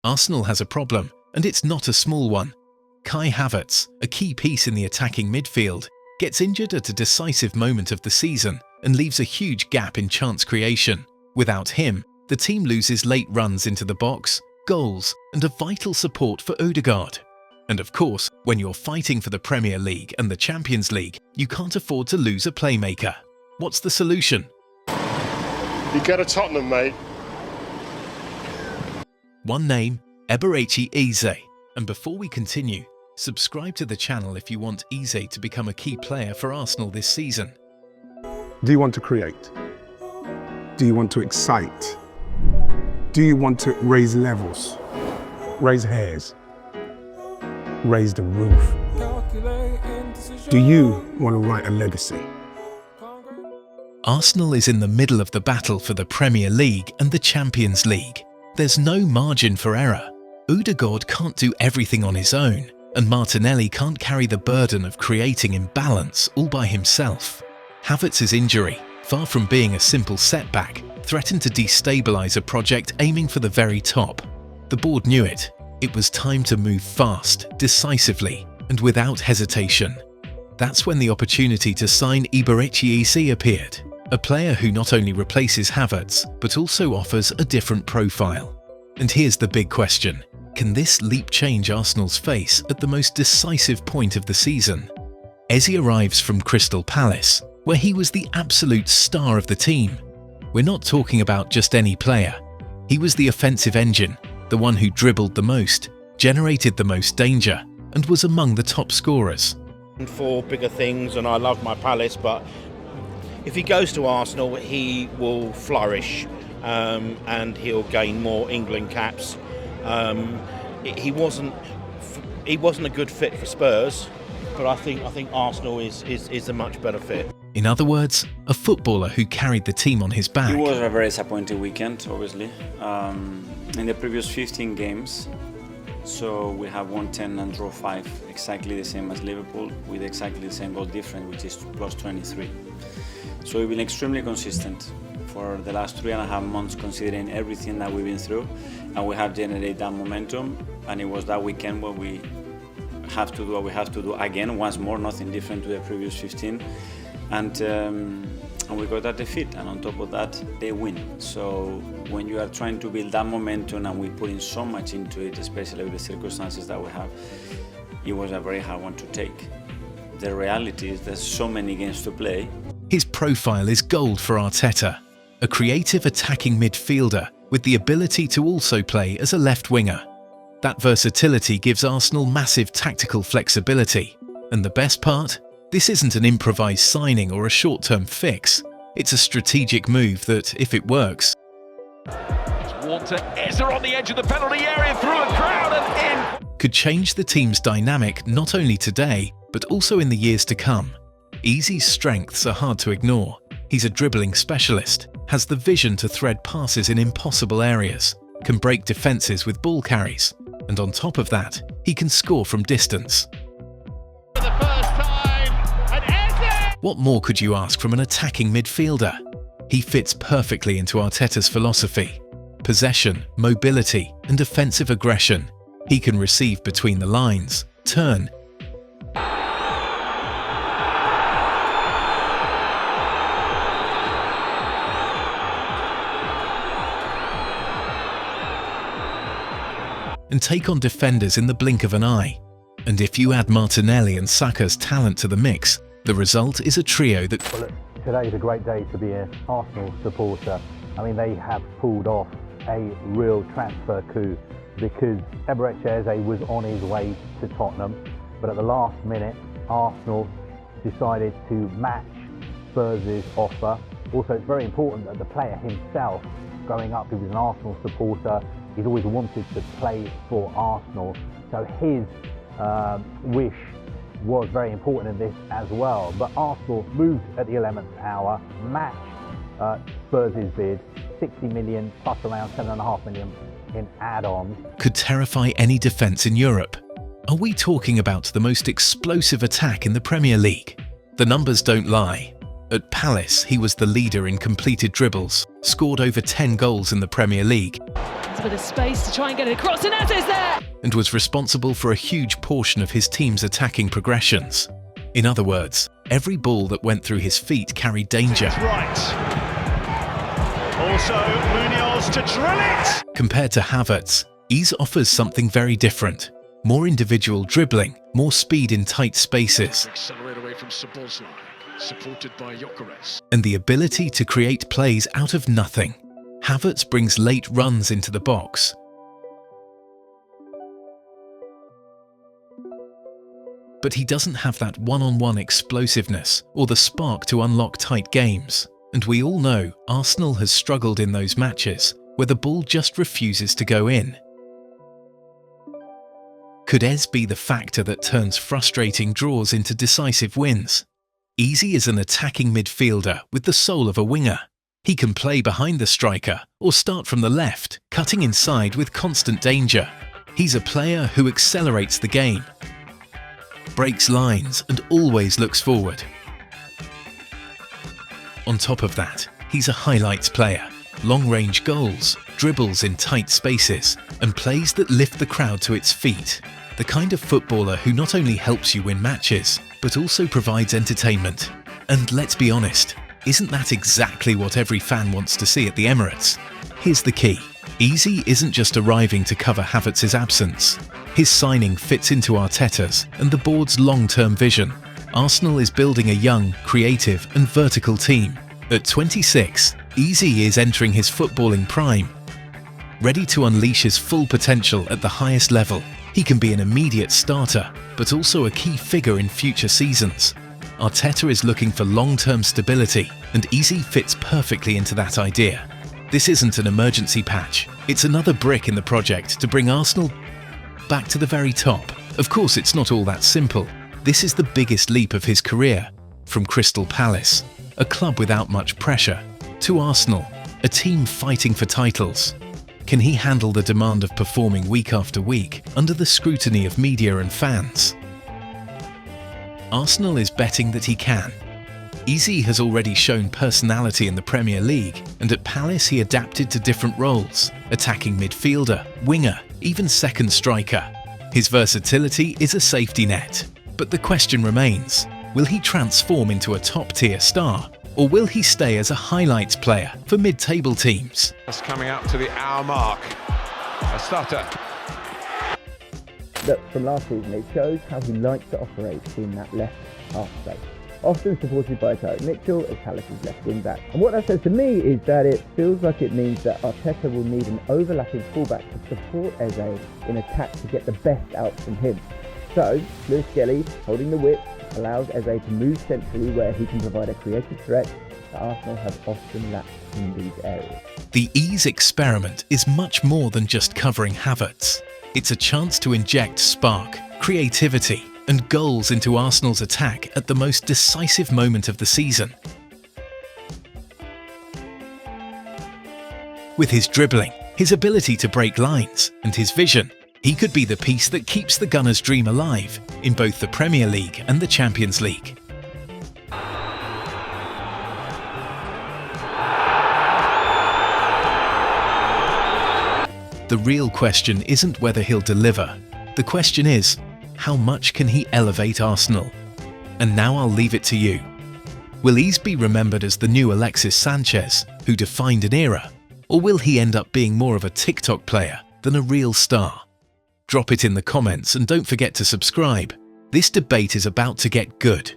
Arsenal has a problem, and it's not a small one. Kai Havertz, a key piece in the attacking midfield, gets injured at a decisive moment of the season and leaves a huge gap in chance creation. Without him, the team loses late runs into the box, goals, and a vital support for Ødegaard. And of course, when you're fighting for the Premier League and the Champions League, you can't afford to lose a playmaker. What's the solution? You go to Tottenham, mate. One name, Eberechi Eze. And before we continue, subscribe to the channel if you want Eze to become a key player for Arsenal this season. Do you want to create? Do you want to excite? Do you want to raise levels? Raise hairs? Raise the roof? Do you want to write a legacy? Arsenal is in the middle of the battle for the Premier League and the Champions League. There's no margin for error. Ødegaard can't do everything on his own, and Martinelli can't carry the burden of creating imbalance all by himself. Havertz's injury, far from being a simple setback, threatened to destabilise a project aiming for the very top. The board knew it. It was time to move fast, decisively, and without hesitation. That's when the opportunity to sign Eberechi Eze appeared, a player who not only replaces Havertz, but also offers a different profile. And here's the big question. Can this leap change Arsenal's face at the most decisive point of the season? Eze arrives from Crystal Palace, where he was the absolute star of the team. We're not talking about just any player. He was the offensive engine, the one who dribbled the most, generated the most danger, and was among the top scorers. For bigger things, and I love my Palace, but if he goes to Arsenal, he will flourish and he'll gain more England caps. He wasn't a good fit for Spurs, but I think Arsenal is a much better fit. In other words, a footballer who carried the team on his back. It was a very disappointing weekend, obviously. In the previous 15 games, so we have won 10 and draw 5, exactly the same as Liverpool, with exactly the same goal difference, which is plus 23. So we've been extremely consistent for the last 3.5 months, considering everything that we've been through, and we have generated that momentum. And it was that weekend where we have to do what we have to do again, once more, nothing different to the previous 15, and we got that defeat. And on top of that, they win. So when you are trying to build that momentum, and we put in so much into it, especially with the circumstances that we have, it was a very hard one to take. The reality is there's so many games to play. His profile is gold for Arteta, a creative attacking midfielder with the ability to also play as a left winger. That versatility gives Arsenal massive tactical flexibility. And the best part? This isn't an improvised signing or a short-term fix. It's a strategic move that, if it works, Eze on the edge of the penalty area, through a crowd and in, could change the team's dynamic not only today, but also in the years to come. Eze's strengths are hard to ignore. He's a dribbling specialist, has the vision to thread passes in impossible areas, can break defences with ball carries, and on top of that, he can score from distance. for the first time, and Eze! What more could you ask from an attacking midfielder? He fits perfectly into Arteta's philosophy. Possession, mobility, and defensive aggression. He can receive between the lines, turn, and take on defenders in the blink of an eye. And if you add Martinelli and Saka's talent to the mix, the result is a trio that... Well, look, today is a great day to be an Arsenal supporter. I mean, they have pulled off a real transfer coup, because Eberechi Eze was on his way to Tottenham, but at the last minute, Arsenal decided to match Spurs' offer. Also, it's very important that the player himself, growing up, he was an Arsenal supporter. He's always wanted to play for Arsenal, so his wish was very important in this as well. But Arsenal moved at the 11th hour, matched Spurs' bid, 60 million plus around 7.5 million in add-ons. could terrify any defence in Europe. Are we talking about the most explosive attack in the Premier League? The numbers don't lie. At Palace, he was the leader in completed dribbles, scored over 10 goals in the Premier League, There's a bit of space to try and get it across, and Eze's there! and was responsible for a huge portion of his team's attacking progressions. In other words, every ball that went through his feet carried danger. Right. Also, Munoz to drill it! Compared to Havertz, Eze offers something very different. More individual dribbling, more speed in tight spaces, Accelerate away from Sabozlai, supported by Gyökeres. and the ability to create plays out of nothing. Havertz brings late runs into the box, but he doesn't have that one-on-one explosiveness or the spark to unlock tight games. And we all know Arsenal has struggled in those matches where the ball just refuses to go in. Could Eze be the factor that turns frustrating draws into decisive wins? Eze is an attacking midfielder with the soul of a winger. He can play behind the striker or start from the left, cutting inside with constant danger. He's a player who accelerates the game, breaks lines and always looks forward. On top of that, he's a highlights player. Long-range goals, dribbles in tight spaces, and plays that lift the crowd to its feet. The kind of footballer who not only helps you win matches, but also provides entertainment. And let's be honest, isn't that exactly what every fan wants to see at the Emirates? Here's the key. Eze isn't just arriving to cover Havertz's absence. His signing fits into Arteta's and the board's long-term vision. Arsenal is building a young, creative and vertical team. At 26, Eze is entering his footballing prime. Ready to unleash his full potential at the highest level, he can be an immediate starter, but also a key figure in future seasons. Arteta is looking for long-term stability, and Eze fits perfectly into that idea. This isn't an emergency patch, it's another brick in the project to bring Arsenal back to the very top. Of course, it's not all that simple. This is the biggest leap of his career, from Crystal Palace, a club without much pressure, to Arsenal, a team fighting for titles. Can he handle the demand of performing week after week under the scrutiny of media and fans? Arsenal is betting that he can. Eze has already shown personality in the Premier League, and at Palace he adapted to different roles, attacking midfielder, winger, even second striker. His versatility is a safety net. But the question remains, will he transform into a top-tier star, or will he stay as a highlights player for mid-table teams? That's coming up to the hour mark. A stutter. Look, from last season, it shows how he likes to operate in that left half space. Often supported by Tyreek Mitchell as Palace's left wing back. And what that says to me is that it feels like it means that Arteta will need an overlapping fullback to support Eze in attack to get the best out from him. So, Lewis Skelly, holding the whip, allows Eze to move centrally where he can provide a creative threat that Arsenal have often lacked in these areas. The Eze experiment is much more than just covering Havertz. It's a chance to inject spark, creativity, and goals into Arsenal's attack at the most decisive moment of the season. With his dribbling, his ability to break lines, and his vision, he could be the piece that keeps the Gunners' dream alive in both the Premier League and the Champions League. The real question isn't whether he'll deliver. The question is, how much can he elevate Arsenal? And now I'll leave it to you. Will Eze be remembered as the new Alexis Sanchez, who defined an era? Or will he end up being more of a TikTok player than a real star? Drop it in the comments and don't forget to subscribe. This debate is about to get good.